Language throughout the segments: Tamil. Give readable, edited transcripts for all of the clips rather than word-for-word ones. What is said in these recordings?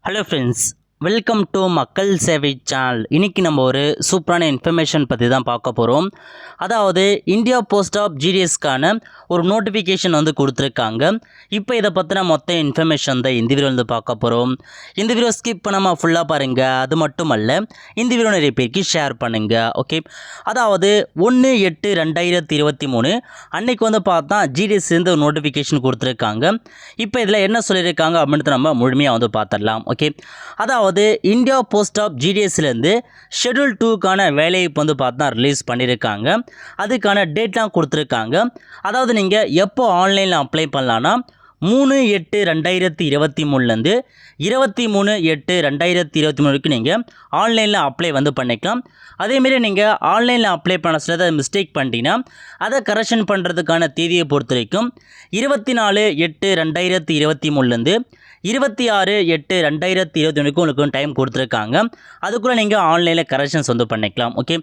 ஹலோ ஃப்ரெண்ட்ஸ், வெல்கம் டு மக்கள் சேவை சேனல். இன்றைக்கி நம்ம ஒரு சூப்பரான இன்ஃபர்மேஷன் பற்றி தான் பார்க்க போகிறோம். அதாவது இந்தியா போஸ்ட் ஆஃப் ஜிடிஎஸ்க்கான ஒரு நோட்டிஃபிகேஷன் கொடுத்துருக்காங்க. இப்போ இதை பற்றின மொத்த இன்ஃபர்மேஷன் தான் இந்த வீடியோ பார்க்க போகிறோம். இந்த வீடியோ ஸ்கிப் பண்ணாமல் ஃபுல்லாக பாருங்கள். அது மட்டும் அல்ல, இந்த வீடியோ நிறைய பேருக்கு ஷேர் பண்ணுங்கள். ஓகே, அதாவது 1/8/2023 அன்னைக்கு பார்த்தா ஜிடிஎஸ் ஒரு நோட்டிஃபிகேஷன் கொடுத்துருக்காங்க. இப்போ இதில் என்ன சொல்லியிருக்காங்க அப்படின்றது நம்ம முழுமையாக பார்த்துடலாம். ஓகே, அதாவது இந்தியா போஸ்ட் ஆஃப் ஜிடிஎஸ்லேருந்து ஷெட்யூல் 2க்கான வேலையை பார்த்தா ரிலீஸ் பண்ணியிருக்காங்க. அதுக்கான டேட்லாம் கொடுத்துருக்காங்க. அதாவது நீங்கள் எப்போ ஆன்லைனில் அப்ளை பண்ணலான்னா 3/8/2023லேருந்து 23/8/2023 நீங்கள் ஆன்லைனில் அப்ளை பண்ணிக்கலாம். அதேமாரி நீங்கள் ஆன்லைனில் அப்ளை பண்ண சில மிஸ்டேக் பண்ணிட்டீங்கன்னா அதை கரெக்ஷன் பண்ணுறதுக்கான தேதியை பொறுத்த வரைக்கும் 24/8/2023லேருந்து 26/8/2023 உங்களுக்கு டைம் கொடுத்துருக்காங்க. அதுக்குள்ளே நீங்கள் ஆன்லைனில் கரெக்ஷன்ஸ் பண்ணிக்கலாம். ஓகே,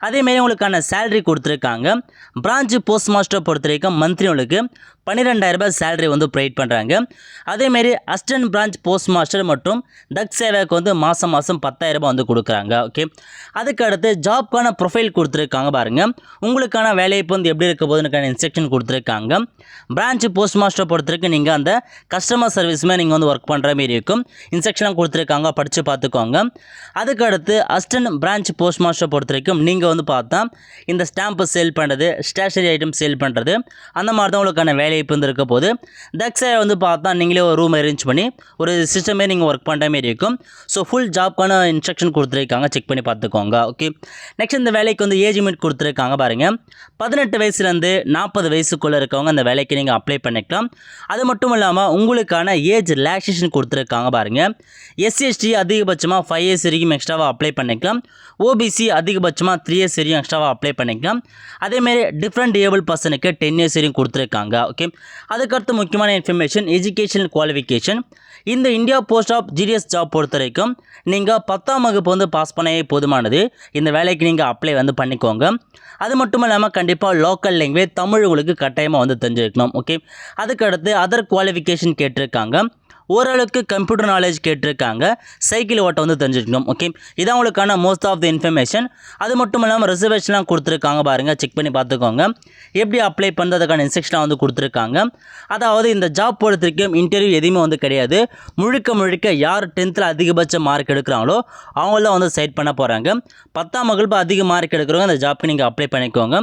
அதேமாரி உங்களுக்கான சேலரி கொடுத்துருக்காங்க. பிரான்ச் போஸ்ட் மாஸ்டர் பொறுத்த வரைக்கும் மந்த்லி உங்களுக்கு 12,000 ரூபாய் சேலரி ப்ரொவைட் பண்ணுறாங்க. அதேமாரி அசிஸ்டன்ட் பிரான்ச் போஸ்ட் மாஸ்டர் மற்றும் டக் சேவைக்கு மாதம் 10,000 ரூபாய் கொடுக்குறாங்க. ஓகே, அதுக்கு அடுத்து ஜாப்க்கான ப்ரொஃபைல் கொடுத்துருக்காங்க. பாருங்கள், உங்களுக்கான வேலை எப்படி இருக்க போதுன்னு இன்ஸ்ட்ரக்ஷன் கொடுத்துருக்காங்க. பிரான்ச் போஸ்ட் மாஸ்டர் பொறுத்த வரைக்கும் நீங்கள் அந்த கஸ்டமர் சர்வீஸுமே நீங்கள் ஒர்க் பண்ணுற மாரி இருக்கும். இன்ஸ்ட்ரக்ஷன்லாம் கொடுத்துருக்காங்க, படித்து பார்த்துக்கோங்க. அதுக்கு அடுத்து அசிஸ்டன்ட் பிரான்ச் போஸ்ட் மாஸ்டர் பொறுத்த வரைக்கும் நீங்கள் பார்த்தா இந்த ஸ்டாம்பு சேல் பண்ணுறது, ஸ்டேஷனரி ஐட்டம் சேல் பண்ணுறது, அந்த மாதிரி தான் உங்களுக்கான வேலை இருக்க போது. தக்ஸை பார்த்தா நீங்களே ஒரு ரூம் அரேஞ்ச் பண்ணி ஒரு சிஸ்டமே நீங்கள் ஒர்க் பண்ணுற மாரி இருக்கும். ஸோ ஃபுல் ஜாப்க்கான இன்ஸ்ட்ரக்ஷன் கொடுத்துருக்காங்க, செக் பண்ணி பார்த்துக்கோங்க. ஓகே, நெக்ஸ்ட் இந்த வேலைக்கு ஏஜ் லிமிட் கொடுத்துருக்காங்க. பாருங்கள், 18 வயசுலேருந்து 40 வயசுக்குள்ளே இருக்கவங்க அந்த வேலைக்கு நீங்கள் அப்ளை பண்ணிக்கலாம். அது மட்டும் இல்லாமல் உங்களுக்கான ஏஜ் ரிலாக்ஸேஷன் கொடுத்துருக்காங்க. பாருங்கள், எஸ்சிஎஸ்டி அதிகபட்சமாக 5 இயர்ஸ் வரைக்கும் எக்ஸ்ட்ராவாக அப்ளை பண்ணிக்கலாம். ஓபிசி அதிகபட்சமாக 3 இயர்ஸ் வரைக்கும் எக்ஸ்ட்ராவாக அப்ளை பண்ணிக்கலாம். அதேமாரி டிஃப்ரெண்ட் ஏபிள் பர்சனுக்கு 10 இயர்ஸ் வரைக்கும் கொடுத்துருக்காங்க. ஓகே, அதுக்கடுத்து முக்கியமான இன்ஃபர்மேஷன் எஜுகேஷனல் குவாலிஃபிகேஷன். இந்த India post of GDS job பொறுத்த வரைக்கும் நீங்கள் 10ஆம் வகுப்பு பாஸ் பண்ணவே போதுமானது. இந்த வேலைக்கு நீங்கள் அப்ளை பண்ணிக்கோங்க. அது மட்டும் இல்லாமல் கண்டிப்பாக லோக்கல் லாங்குவேஜ் தமிழ் உங்களுக்கு கட்டாயமாக தெரிஞ்சிருக்கணும். ஓகே, அதுக்கடுத்து அதர் குவாலிஃபிகேஷன் கேட்டிருக்காங்க. ஓரளவுக்கு கம்ப்யூட்டர் நாலேஜ் கேட்டிருக்காங்க. சைக்கிள் ஓட்ட தெரிஞ்சிருக்கணும். ஓகே, இதான் உங்களுக்கான மோஸ்ட் ஆஃப் த இன்ஃபர்மேஷன். அது மட்டும் இல்லாமல் ரிசர்வேஷன்லாம் கொடுத்துருக்காங்க. பாருங்கள், செக் பண்ணி பார்த்துக்கோங்க. எப்படி அப்ளை பண்ணுறதுக்கான இன்ஸ்ட்ரக்ஷன்லாம் கொடுத்துருக்காங்க. அதாவது இந்த ஜாப் பொறுத்த வரைக்கும் இன்டர்வியூ எதுவுமே கிடையாது. முழுக்க யார் 10th அதிகபட்ச மார்க் எடுக்கிறாங்களோ அவங்கள செலக்ட் பண்ண போகிறாங்க. 10ஆம் வகுப்பு அதிக மார்க் எடுக்கிறவங்க அந்த ஜாப்க்கு நீங்கள் அப்ளை பண்ணிக்கோங்க.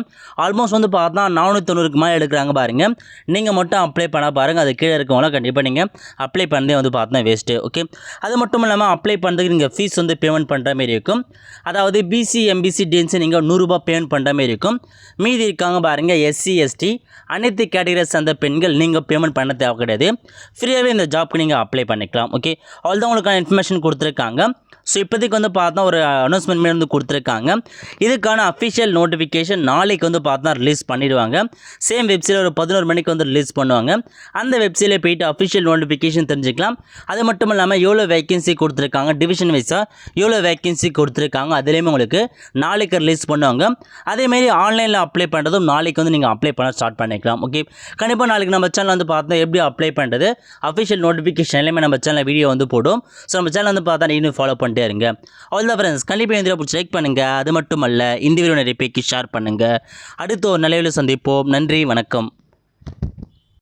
ஆல்மோஸ்ட் பார்த்தா 490க்கு மேலே எடுக்கிறாங்க. பாருங்கள், நீங்கள் மட்டும் அப்ளை பண்ண பாருங்கள். அது கீழே இருக்கவங்களாம் கண்டிப்பாக நீங்கள் அப்ளை பண்ணதே பார்த்தா வேஸ்ட்டு. ஓகே, அது மட்டும் இல்லாமல் அப்ளை பண்ணுறதுக்கு நீங்கள் ஃபீஸ் பேமெண்ட் பண்ணுற மாரி இருக்கும். அதாவது பிசி எம்பிசி டிஎன்சி நீங்கள் 100 ரூபாய் பேமெண்ட் பண்ணுற மாரி இருக்கும். மீதி இருக்காங்க பாருங்கள், எஸ்சி எஸ்டி அனைத்து கேட்டகரிஸ் அந்த பெண்கள் நீங்கள் பேமெண்ட் பண்ண தேவை கிடையாது. ஃப்ரீயாகவே இந்த ஜாப்க்கு நீங்கள் அப்ளை பண்ணிக்கலாம். ஓகே, அவ்வளோதான் உங்களுக்கான இன்ஃபர்மேஷன் கொடுத்துருக்காங்க. ஸோ இப்போதைக்கு பார்த்தா ஒரு அனௌன்ஸ்மெண்ட் மாரி கொடுத்துருக்காங்க. இதுக்கான அஃபிஷியல் நோட்டிஃபிகேஷன் நாளைக்கு பார்த்தா ரிலீஸ் பண்ணிடுவாங்க. சேம் வெப்சைட்டில் ஒரு 11 மணிக்கு ரிலீஸ் பண்ணுவாங்க. அந்த வெப்சைட்டில் போயிட்டு அஃபிஷியல் நோட்டிஃபிகேஷன் தெரிஞ்சுக்கலாம். அது மட்டும் இல்லாமல் எவ்வளோ வேக்கன்சி கொடுத்துருக்காங்க, டிவிஷன் வைஸாக எவ்வளோ வேக்கன்சி கொடுத்துருக்காங்க, அதுலேயுமே உங்களுக்கு நாளைக்கு ரிலீஸ் பண்ணுவாங்க. அதேமாரி ஆன்லைனில் அப்ளை பண்ணுறதும் நாளைக்கு நீங்கள் அப்ளை பண்ண ஸ்டார்ட் பண்ணிக்கலாம். ஓகே, கண்டிப்பாக நாளைக்கு நம்ம சேனல் பார்த்தா எப்படி அப்ளை பண்ணுறது அஃபிஷியல் நோட்டிஃபிகேஷன் எல்லாமே நம்ம சேனலில் வீடியோ போடும். ஸோ நம்ம சேனல் பார்த்தா இன்னும் ஃபாலோ பண்ணிட்டே இருங்க. அவ்வளோ ஃப்ரெண்ட்ஸ், கண்டிப்பாக இந்த வீடியோ பிடிச்சி லைக் பண்ணுங்கள். அது மட்டும் அல்ல, இந்த வீடியோ நிறைய பேருக்கு ஷேர் பண்ணுங்கள். அடுத்து ஒரு நல்ல வீடியோ சந்திப்போம். நன்றி, வணக்கம்.